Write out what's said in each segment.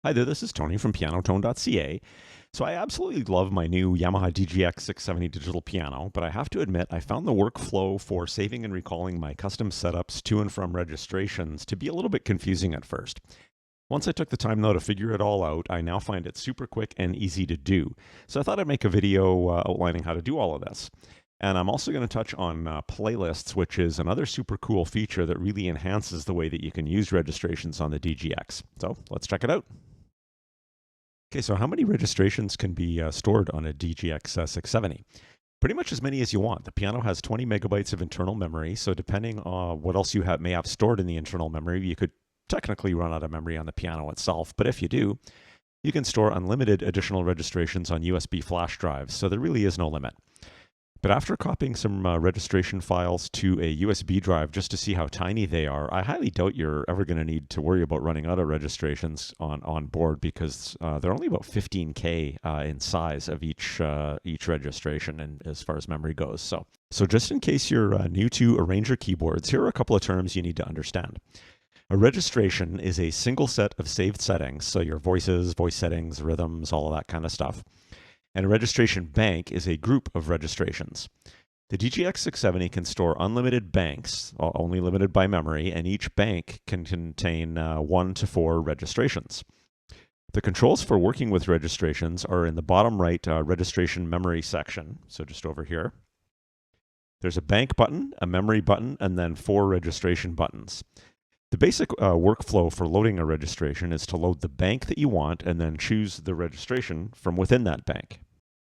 Hi there, this is Tony from pianotone.ca. So I absolutely love my new Yamaha DGX-670 digital piano, but I have to admit I found the workflow for saving and recalling my custom setups to and from registrations to be a little bit confusing at first. Once I took the time though to figure it all out, I now find it super quick and easy to do. So I thought I'd make a video outlining how to do all of this. And I'm also going to touch on playlists, which is another super cool feature that really enhances the way that you can use registrations on the DGX. So let's check it out. Okay, so how many registrations can be stored on a DGX-670? Pretty much as many as you want. The piano has 20 megabytes of internal memory, so depending on what else you may have stored in the internal memory, you could technically run out of memory on the piano itself. But if you do, you can store unlimited additional registrations on USB flash drives, so there really is no limit. But after copying some registration files to a USB drive just to see how tiny they are, I highly doubt you're ever going to need to worry about running out of registrations on board because they're only about 15K in size of each registration and as far as memory goes. So just in case you're new to Arranger keyboards, here are a couple of terms you need to understand. A registration is a single set of saved settings, so your voices, voice settings, rhythms, all of that kind of stuff. And a registration bank is a group of registrations. The DGX-670 can store unlimited banks, only limited by memory, and each bank can contain 1 to 4 registrations. The controls for working with registrations are in the bottom right registration memory section, so just over here. There's a bank button, a memory button, and then 4 registration buttons. The basic workflow for loading a registration is to load the bank that you want and then choose the registration from within that bank.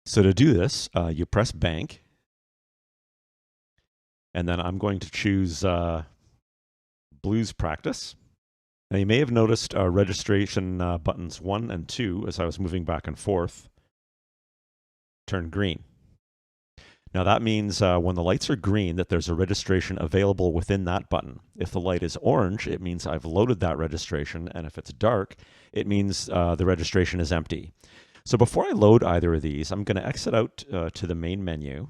So to do this, you press bank, and then I'm going to choose blues practice. Now you may have noticed registration buttons 1 and 2 as I was moving back and forth turn green. Now that means when the lights are green that there's a registration available within that button. If the light is orange, it means I've loaded that registration, and if it's dark, it means the registration is empty. So before I load either of these, I'm going to exit out to the main menu.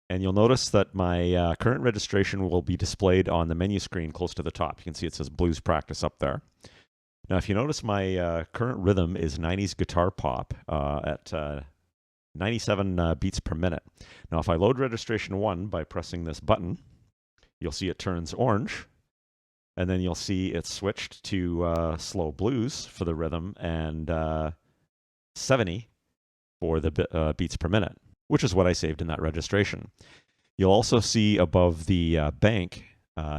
And you'll notice that my current registration will be displayed on the menu screen close to the top. You can see it says Blues Practice up there. Now, if you notice, my current rhythm is 90s guitar pop at 97 beats per minute. Now, if I load registration 1 by pressing this button, you'll see it turns orange, and then you'll see it's switched to slow blues for the rhythm and 70 for the beats per minute, which is what I saved in that registration. You'll also see above the bank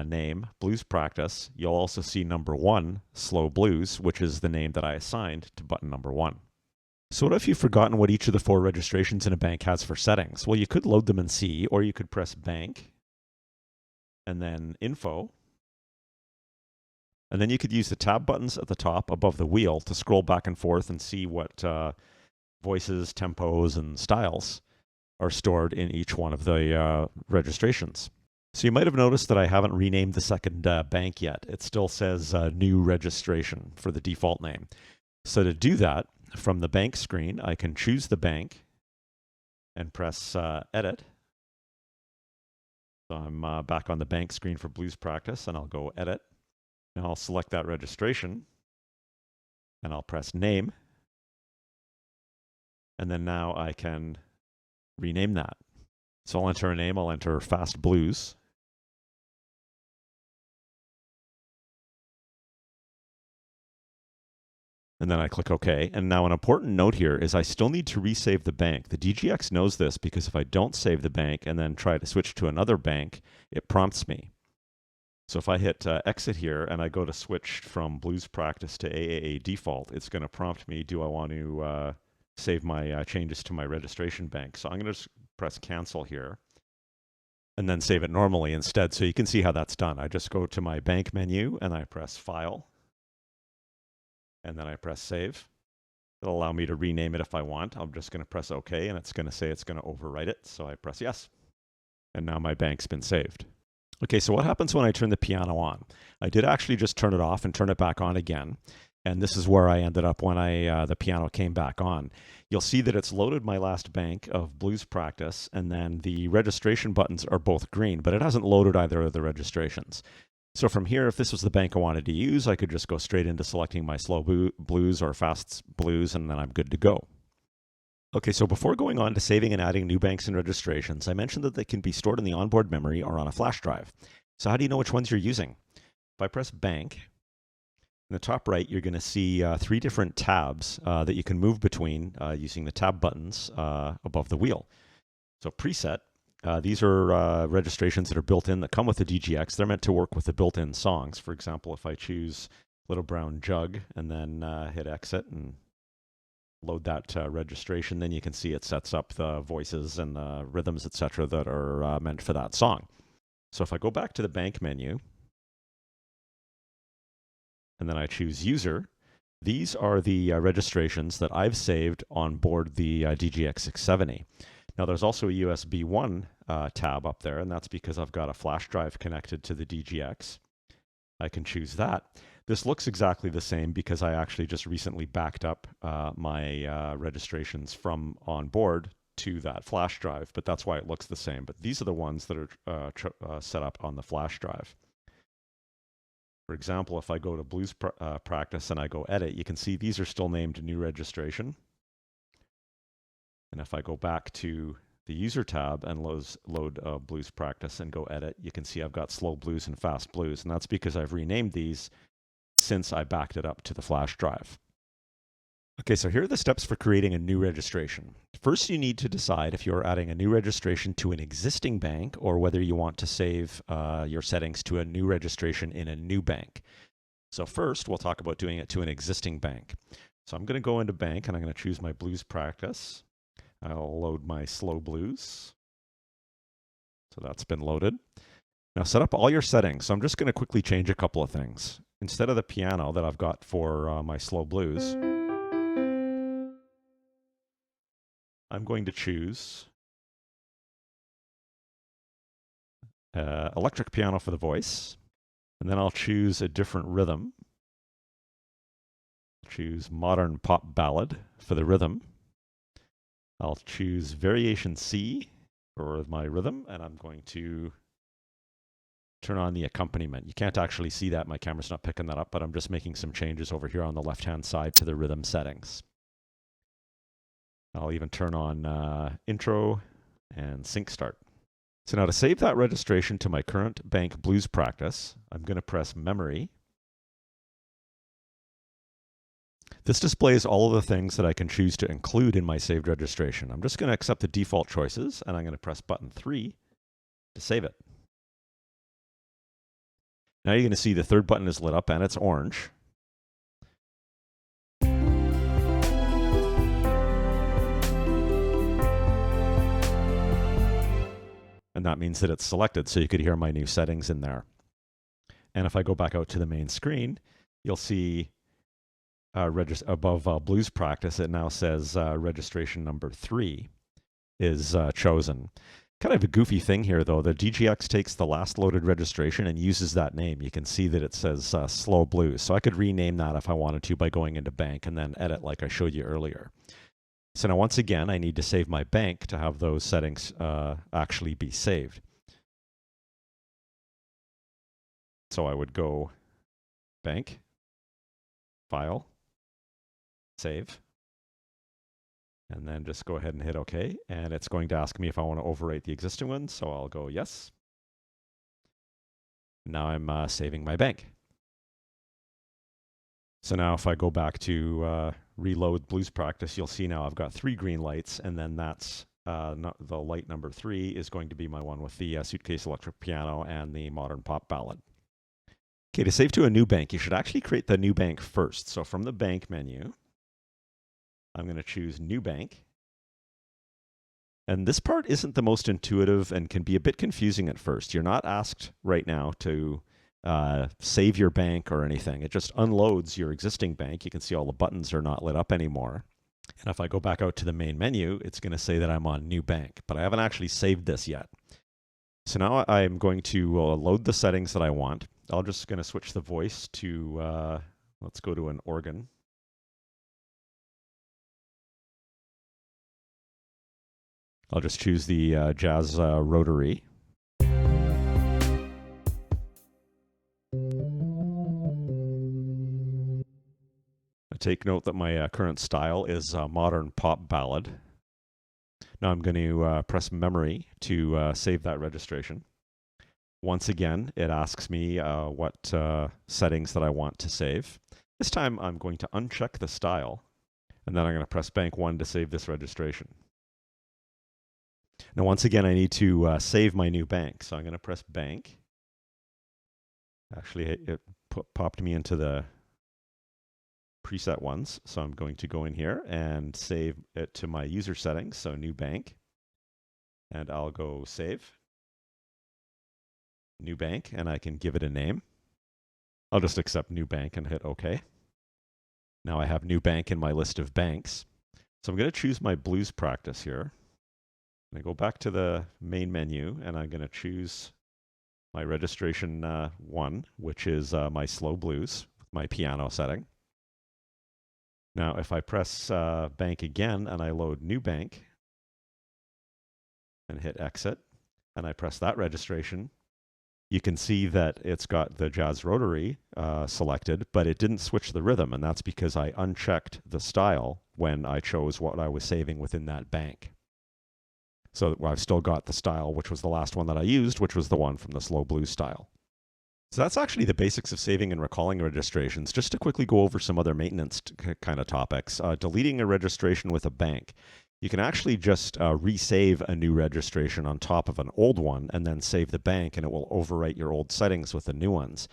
name, Blues Practice, you'll also see number 1, Slow Blues, which is the name that I assigned to button number 1. So what if you've forgotten what each of the 4 registrations in a bank has for settings? Well, you could load them and see, or you could press Bank, and then Info, and then you could use the tab buttons at the top above the wheel to scroll back and forth and see what voices, tempos, and styles are stored in each one of the registrations. So you might have noticed that I haven't renamed the second bank yet. It still says new registration for the default name. So to do that, from the bank screen, I can choose the bank and press edit. So I'm back on the bank screen for Blues Practice, and I'll go edit. Now I'll select that registration, and I'll press name. And then now I can rename that. So I'll enter a name. I'll enter Fast Blues. And then I click OK. And now an important note here is I still need to resave the bank. The DGX knows this because if I don't save the bank and then try to switch to another bank, it prompts me. So if I hit exit here and I go to switch from Blues Practice to AAA default, it's going to prompt me, do I want to save my changes to my registration bank? So I'm going to press cancel here and then save it normally instead. So you can see how that's done. I just go to my bank menu and I press File. And then I press Save. It'll allow me to rename it if I want. I'm just going to press OK, and it's going to say it's going to overwrite it. So I press Yes. And now my bank's been saved. Okay, so what happens when I turn the piano on? I did actually just turn it off and turn it back on again. And this is where I ended up when the piano came back on. You'll see that it's loaded my last bank of Blues Practice, and then the registration buttons are both green, but it hasn't loaded either of the registrations. So from here, if this was the bank I wanted to use, I could just go straight into selecting my slow blues or fast blues, and then I'm good to go. Okay, so before going on to saving and adding new banks and registrations, I mentioned that they can be stored in the onboard memory or on a flash drive. So how do you know which ones you're using? If I press bank, in the top right, you're going to see 3 different tabs that you can move between using the tab buttons above the wheel. So preset, these are registrations that are built in that come with the DGX. They're meant to work with the built-in songs. For example, if I choose Little Brown Jug and then hit exit and load that registration, then you can see it sets up the voices and the rhythms, etc., that are meant for that song. So if I go back to the bank menu, and then I choose user, these are the registrations that I've saved on board the DGX-670. Now there's also a USB 1 tab up there, and that's because I've got a flash drive connected to the DGX. I can choose that. This looks exactly the same because I actually just recently backed up my registrations from on board to that flash drive, but that's why it looks the same. But these are the ones that are set up on the flash drive. For example, if I go to Blues Practice and I go edit, you can see these are still named new registration. And if I go back to the user tab and load Blues Practice and go edit, you can see I've got slow blues and fast blues. And that's because I've renamed these since I backed it up to the flash drive. Okay, so here are the steps for creating a new registration. First, you need to decide if you're adding a new registration to an existing bank or whether you want to save your settings to a new registration in a new bank. So first, we'll talk about doing it to an existing bank. So I'm going to go into bank and I'm going to choose my blues practice. I'll load my slow blues. So that's been loaded. Now set up all your settings. So I'm just going to quickly change a couple of things. Instead of the piano that I've got for my slow blues, I'm going to choose electric piano for the voice, and then I'll choose a different rhythm. Choose modern pop ballad for the rhythm. I'll choose variation C for my rhythm, and I'm going to turn on the accompaniment. You can't actually see that, my camera's not picking that up, but I'm just making some changes over here on the left-hand side to the rhythm settings. I'll even turn on intro and sync start. So now to save that registration to my current bank blues practice, I'm going to press memory. This displays all of the things that I can choose to include in my saved registration. I'm just going to accept the default choices, and I'm going to press button 3 to save it. Now you're going to see the third button is lit up and it's orange. And that means that it's selected, so you could hear my new settings in there. And if I go back out to the main screen, you'll see above Blues Practice, it now says registration number 3 is chosen. Kind of a goofy thing here, though. The DGX takes the last loaded registration and uses that name. You can see that it says Slow Blues. So I could rename that if I wanted to by going into bank and then edit like I showed you earlier. So now once again, I need to save my bank to have those settings actually be saved. So I would go bank, file, save, and then just go ahead and hit OK. And it's going to ask me if I want to overwrite the existing one. So I'll go yes. Now I'm saving my bank. So now if I go back to reload Blues Practice, you'll see now I've got 3 green lights, and then that's the light number 3 is going to be my one with the suitcase electric piano and the modern pop ballad. Okay, to save to a new bank, you should actually create the new bank first. So from the bank menu, I'm going to choose New Bank. And this part isn't the most intuitive and can be a bit confusing at first. You're not asked right now to save your bank or anything. It just unloads your existing bank. You can see all the buttons are not lit up anymore. And if I go back out to the main menu, it's going to say that I'm on New Bank, but I haven't actually saved this yet. So now I'm going to load the settings that I want. I'm just going to switch the voice to, let's go to an organ. I'll just choose the jazz rotary. take note that my current style is modern pop ballad. Now I'm going to press memory to save that registration. Once again, it asks me what settings that I want to save. This time I'm going to uncheck the style, and then I'm going to press bank 1 to save this registration. Now once again, I need to save my new bank, so I'm going to press bank. Actually, it popped me into the preset ones, so I'm going to go in here and save it to my user settings, so new bank, and I'll go save. New bank, and I can give it a name. I'll just accept new bank and hit OK. Now I have new bank in my list of banks. So I'm going to choose my blues practice here. I go back to the main menu, and I'm going to choose my registration 1, which is my slow blues, my piano setting. Now if I press bank again and I load new bank and hit exit, and I press that registration, you can see that it's got the jazz rotary selected, but it didn't switch the rhythm, and that's because I unchecked the style when I chose what I was saving within that bank. So I've still got the style, which was the last one that I used, which was the one from the slow blues style. So that's actually the basics of saving and recalling registrations. Just to quickly go over some other maintenance kind of topics. Deleting a registration with a bank. You can actually just resave a new registration on top of an old one and then save the bank, and it will overwrite your old settings with the new ones.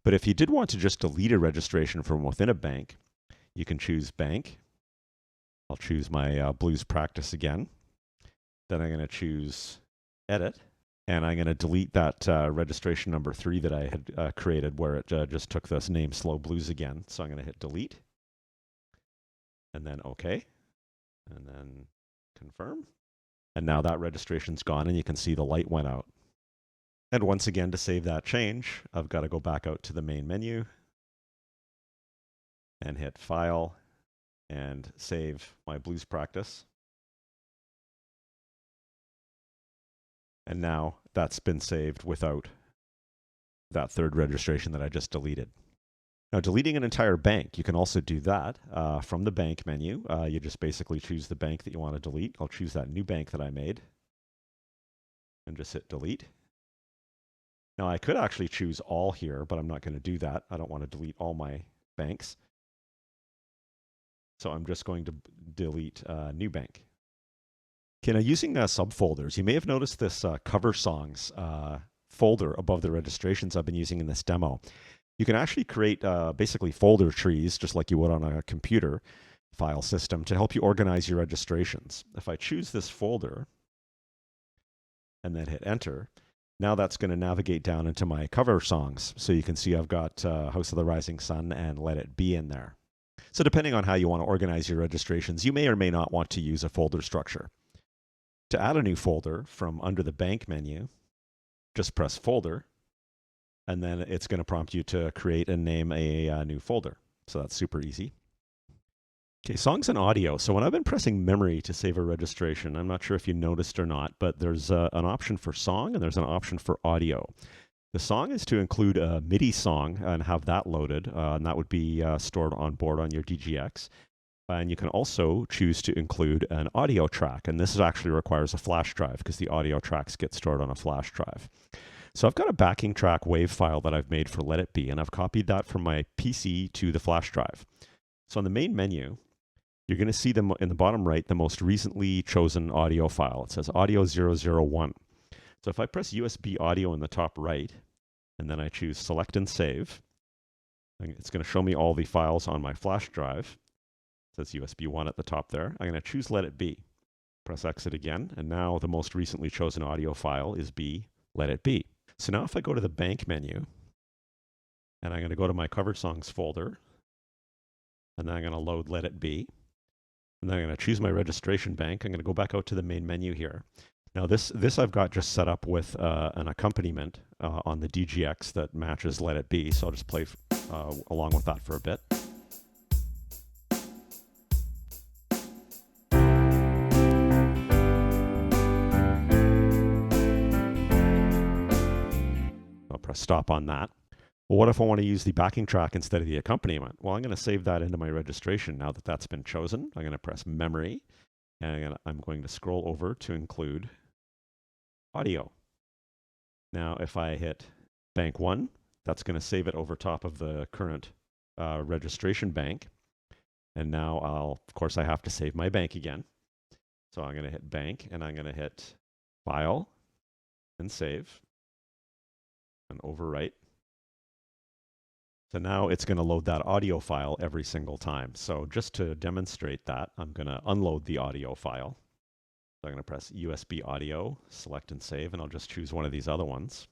But if you did want to just delete a registration from within a bank, you can choose bank. I'll choose my blues practice again. Then I'm going to choose edit, and I'm going to delete that registration number 3 that I had created, where it just took this name slow blues again. So I'm going to hit delete, and then OK. And then confirm. And now that registration's gone, and you can see the light went out. And once again, to save that change, I've got to go back out to the main menu and hit File and save my blues practice. And now that's been saved without that third registration that I just deleted. Now, deleting an entire bank, you can also do that from the bank menu. You just basically choose the bank that you want to delete. I'll choose that new bank that I made and just hit delete. Now, I could actually choose all here, but I'm not going to do that. I don't want to delete all my banks. So I'm just going to delete new bank. Okay, now using subfolders, you may have noticed this cover songs folder above the registrations I've been using in this demo. You can actually create basically folder trees, just like you would on a computer file system, to help you organize your registrations. If I choose this folder and then hit enter, now that's going to navigate down into my cover songs. So you can see I've got House of the Rising Sun and Let It Be in there. So depending on how you want to organize your registrations, you may or may not want to use a folder structure. To add a new folder from under the bank menu, just press folder, and then it's going to prompt you to create and name a new folder. So that's super easy. Okay, songs and audio. So when I've been pressing memory to save a registration, I'm not sure if you noticed or not, but there's an option for song and there's an option for audio. The song is to include a MIDI song and have that loaded, and that would be stored on board on your DGX. And you can also choose to include an audio track, and this actually requires a flash drive because the audio tracks get stored on a flash drive. So I've got a backing track WAV file that I've made for Let It Be, and I've copied that from my PC to the flash drive. So on the main menu, you're going to see them in the bottom right, the most recently chosen audio file. It says audio 001. So if I press USB audio in the top right, and then I choose select and save, it's going to show me all the files on my flash drive. It says USB 1 at the top there. I'm going to choose Let It Be. Press exit again, and now the most recently chosen audio file is B, Let It Be. So now if I go to the bank menu, and I'm going to go to my cover songs folder, and then I'm going to load Let It Be, and then I'm going to choose my registration bank. I'm going to go back out to the main menu here. Now this I've got just set up with an accompaniment on the DGX that matches Let It Be, so I'll just play along with that for a bit. I'll press stop on that. Well, what if I want to use the backing track instead of the accompaniment? Well, I'm going to save that into my registration now that that's been chosen. I'm going to press Memory, and I'm going to scroll over to include audio. Now, if I hit bank 1, that's going to save it over top of the current registration bank. And now of course, I have to save my bank again. So I'm going to hit bank, and I'm going to hit File and Save and overwrite. So now it's going to load that audio file every single time. So just to demonstrate that, I'm going to unload the audio file. So I'm going to press USB audio, select and save, and I'll just choose one of these other ones.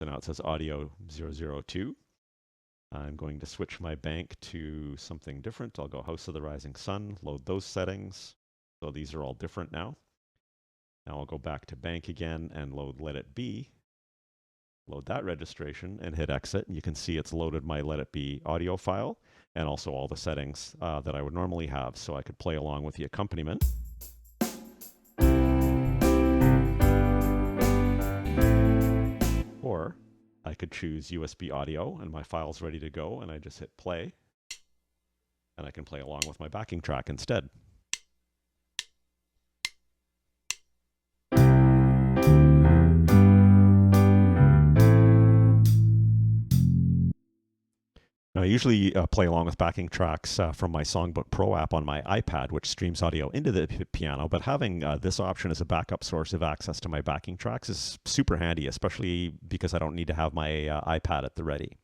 So now it says audio 002. I'm going to switch my bank to something different. I'll go House of the Rising Sun, load those settings. So these are all different now. Now I'll go back to bank again and load Let It Be. Load that registration and hit exit. And you can see it's loaded my Let It Be audio file and also all the settings that I would normally have, so I could play along with the accompaniment. Or I could choose USB audio and my file's ready to go, and I just hit play and I can play along with my backing track instead. Now, I usually play along with backing tracks from my Songbook Pro app on my iPad, which streams audio into the piano, but having this option as a backup source of access to my backing tracks is super handy, especially because I don't need to have my iPad at the ready.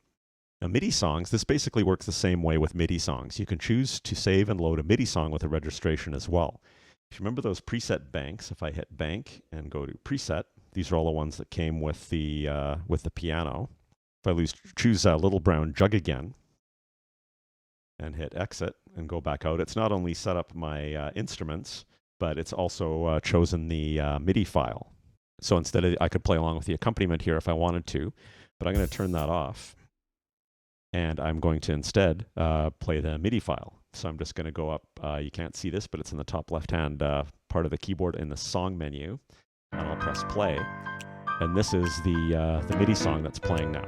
Now, MIDI songs, this basically works the same way with MIDI songs. You can choose to save and load a MIDI song with a registration as well. If you remember those preset banks, if I hit bank and go to preset, these are all the ones that came with the piano. If I choose Little Brown Jug again and hit exit and go back out, it's not only set up my instruments, but it's also chosen the MIDI file. So instead of, I could play along with the accompaniment here if I wanted to, but I'm going to turn that off. And I'm going to instead play the MIDI file. So I'm just going to go up, you can't see this, but it's in the top left-hand part of the keyboard in the song menu. And I'll press play. And this is the MIDI song that's playing now.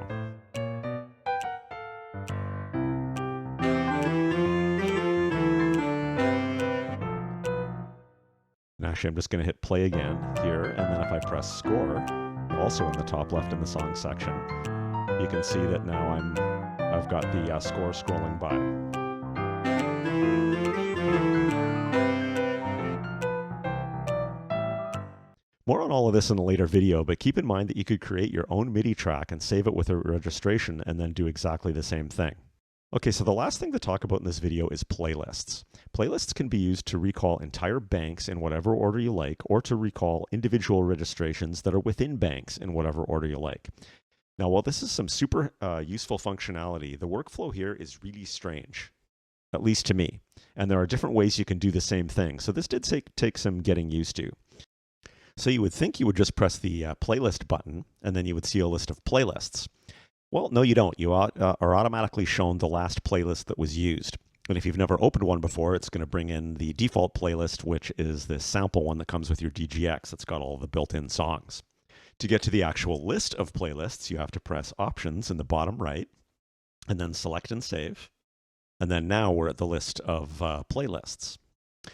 And actually, I'm just going to hit play again here. And then if I press score, also in the top left in the song section, you can see that now I've got the score scrolling by. More on all of this in a later video, but keep in mind that you could create your own MIDI track and save it with a registration and then do exactly the same thing. Okay, so the last thing to talk about in this video is playlists. Playlists can be used to recall entire banks in whatever order you like, or to recall individual registrations that are within banks in whatever order you like. Now, while this is some super useful functionality, the workflow here is really strange, at least to me. And there are different ways you can do the same thing. So this did take some getting used to. So you would think you would just press the playlist button, and then you would see a list of playlists. Well, no, you don't. You are automatically shown the last playlist that was used. And if you've never opened one before, it's going to bring in the default playlist, which is this sample one that comes with your DGX. That's got all the built-in songs. To get to the actual list of playlists, you have to press Options in the bottom right, and then Select and Save. And then now we're at the list of playlists.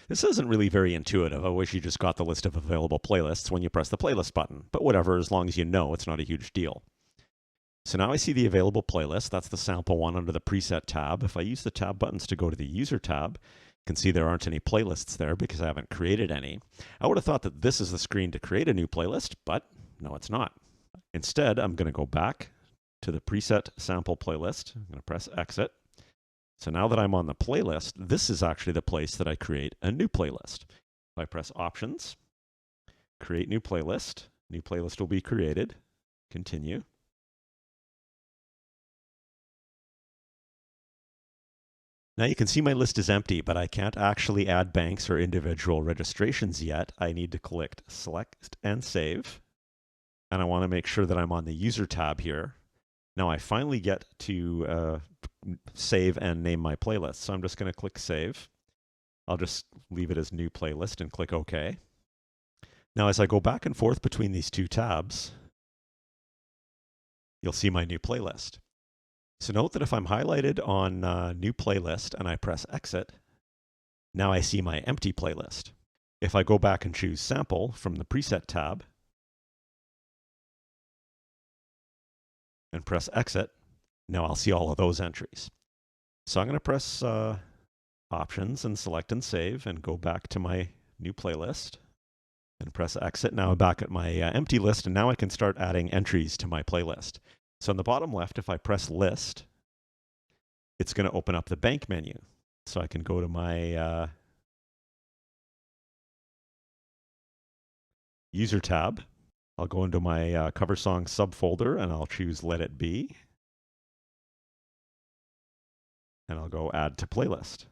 This isn't really very intuitive. I wish you just got the list of available playlists when you press the playlist button. But whatever, as long as you know, it's not a huge deal. So now I see the available playlist. That's the sample one under the preset tab. If I use the tab buttons to go to the user tab, you can see there aren't any playlists there because I haven't created any. I would have thought that this is the screen to create a new playlist, but no, it's not. Instead, I'm going to go back to the preset sample playlist. I'm going to press exit. So now that I'm on the playlist, this is actually the place that I create a new playlist. If I press Options, Create New Playlist will be created. Continue. Now you can see my list is empty, but I can't actually add banks or individual registrations yet. I need to click Select and Save. And I want to make sure that I'm on the User tab here. Now I finally get to save and name my playlist. So I'm just going to click Save. I'll just leave it as New Playlist and click OK. Now as I go back and forth between these two tabs, you'll see my new playlist. So note that if I'm highlighted on new playlist and I press exit, now I see my empty playlist. If I go back and choose sample from the preset tab and press exit, now I'll see all of those entries. So I'm going to press options and select and save and go back to my new playlist and press exit. Now I'm back at my empty list, and now I can start adding entries to my playlist. So on the bottom left, if I press list, it's going to open up the bank menu. So I can go to my user tab. I'll go into my cover song subfolder and I'll choose Let It Be. And I'll go add to playlist.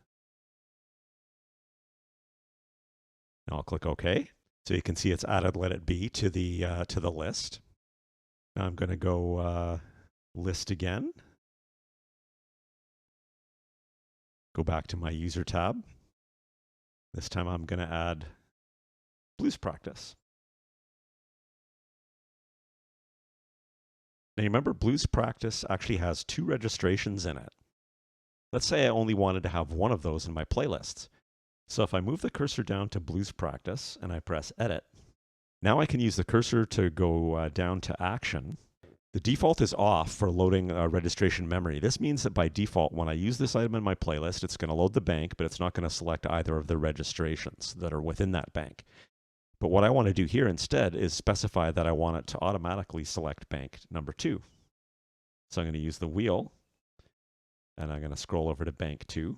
Now I'll click OK. So you can see it's added Let It Be to the list. Now I'm going to go list again. Go back to my user tab. This time I'm going to add blues practice. Now you remember blues practice actually has 2 registrations in it. Let's say I only wanted to have one of those in my playlists. So if I move the cursor down to blues practice and I press edit, now I can use the cursor to go down to action. The default is off for loading registration memory. This means that by default, when I use this item in my playlist, it's going to load the bank, but it's not going to select either of the registrations that are within that bank. But what I want to do here instead is specify that I want it to automatically select bank number 2. So I'm going to use the wheel, and I'm going to scroll over to bank 2.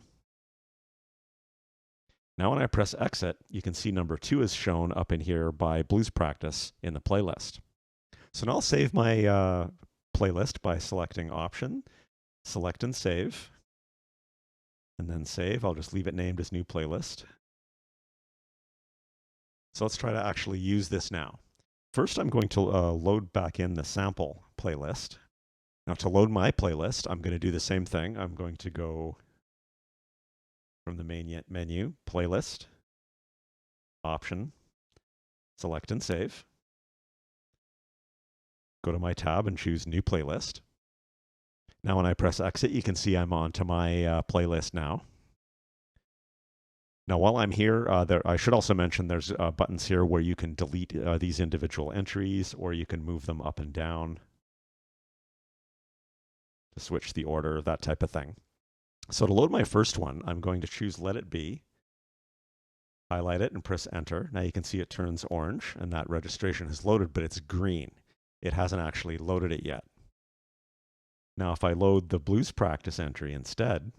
Now when I press exit, you can see number 2 is shown up in here by blues practice in the playlist. So now I'll save my playlist by selecting option, select and save, and then save. I'll just leave it named as new playlist. So let's try to actually use this now. First, I'm going to load back in the sample playlist. Now to load my playlist, I'm going to do the same thing. I'm going to go from the main menu, playlist, option, select and save. Go to my tab and choose new playlist. Now when I press exit, you can see I'm onto my playlist now. Now while I'm here, I should also mention there's buttons here where you can delete these individual entries, or you can move them up and down to switch the order, that type of thing. So to load my first one, I'm going to choose Let It Be, highlight it and press enter. Now you can see it turns orange and that registration has loaded, but it's green. It hasn't actually loaded it yet. Now if I load the blues practice entry instead,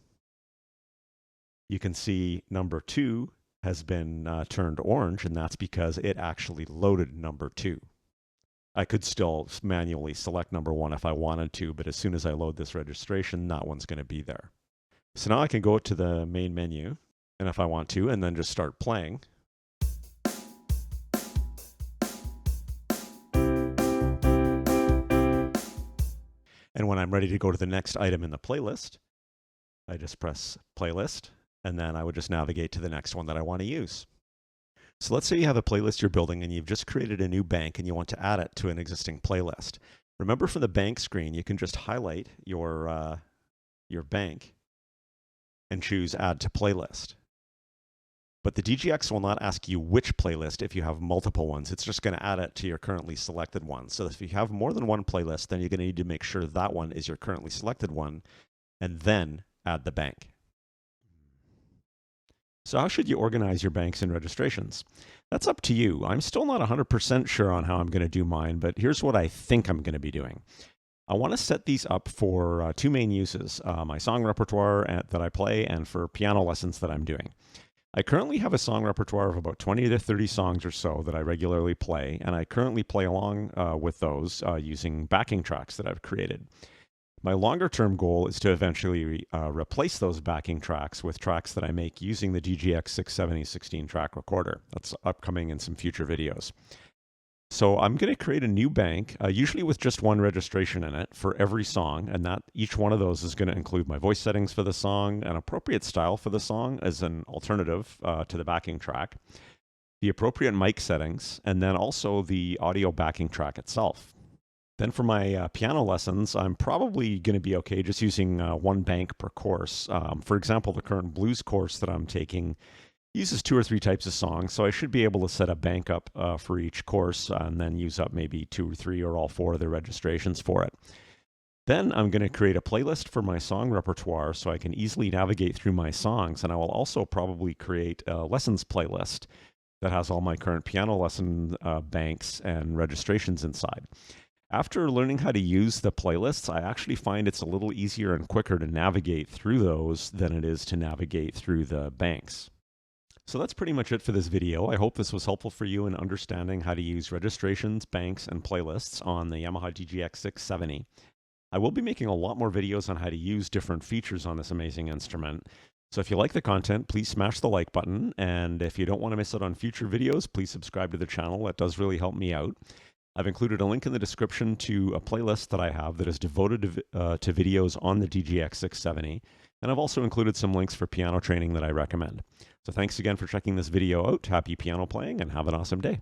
you can see number 2 has been turned orange, and that's because it actually loaded number 2. I could still manually select number 1 if I wanted to, but as soon as I load this registration, that one's going to be there. So now I can go to the main menu, and if I want to, and then just start playing. And when I'm ready to go to the next item in the playlist, I just press playlist, and then I would just navigate to the next one that I want to use. So let's say you have a playlist you're building and you've just created a new bank and you want to add it to an existing playlist. Remember from the bank screen, you can just highlight your bank and choose add to playlist. But the DGX will not ask you which playlist if you have multiple ones. It's just going to add it to your currently selected one. So if you have more than one playlist, then you're going to need to make sure that one is your currently selected one, and then add the bank. So how should you organize your banks and registrations? That's up to you. I'm still not 100% sure on how I'm going to do mine, but here's what I think I'm going to be doing. I want to set these up for 2 main uses, my song repertoire that I play and for piano lessons that I'm doing. I currently have a song repertoire of about 20 to 30 songs or so that I regularly play, and I currently play along with those using backing tracks that I've created. My longer-term goal is to eventually replace those backing tracks with tracks that I make using the DGX-670 16-track recorder. That's upcoming in some future videos. So I'm going to create a new bank, usually with just one registration in it for every song, and that each one of those is going to include my voice settings for the song, an appropriate style for the song as an alternative to the backing track, the appropriate mic settings, and then also the audio backing track itself. Then for my piano lessons, I'm probably going to be okay just using one bank per course. For example, the current blues course that I'm taking uses 2 or 3 types of songs, so I should be able to set a bank up for each course and then use up maybe 2 or 3 or all 4 of the registrations for it. Then I'm going to create a playlist for my song repertoire so I can easily navigate through my songs, and I will also probably create a lessons playlist that has all my current piano lesson banks and registrations inside. After learning how to use the playlists, I actually find it's a little easier and quicker to navigate through those than it is to navigate through the banks. So that's pretty much it for this video. I hope this was helpful for you in understanding how to use registrations, banks, and playlists on the Yamaha DGX-670. I will be making a lot more videos on how to use different features on this amazing instrument. So if you like the content, please smash the like button. And if you don't want to miss out on future videos, please subscribe to the channel. That does really help me out. I've included a link in the description to a playlist that I have that is devoted to videos on the DGX-670. And I've also included some links for piano training that I recommend. So thanks again for checking this video out. Happy piano playing and have an awesome day.